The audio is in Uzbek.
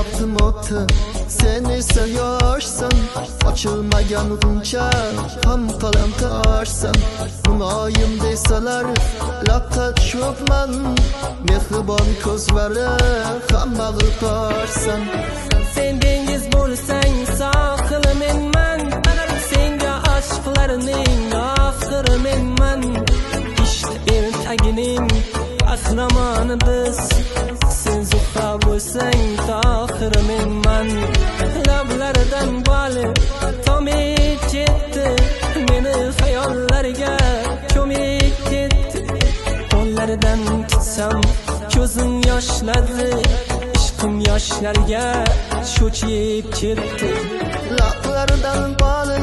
vaqtim o'tdi, sen esa yoshsan. Ochilmagan g'uncha ham talamtoshsan. Munoyim desalar laqqa tushibman, mehribon ko'zlari hamma g'iltoshsan. Sen dengiz bo'lsang sohili menman, senga aşklarning oxiri menman. Ishq ertagining qahramoni biz, sen zuhra bo'lsang tohiri menman. Lablaridan boli tomib ketdi, meni xayollarga ko'mib ketdi. Qo'llaridan tutsam ko'zim yoshladi, ishqim yoshlarga cho'chib ketdi. Laqlaridan boli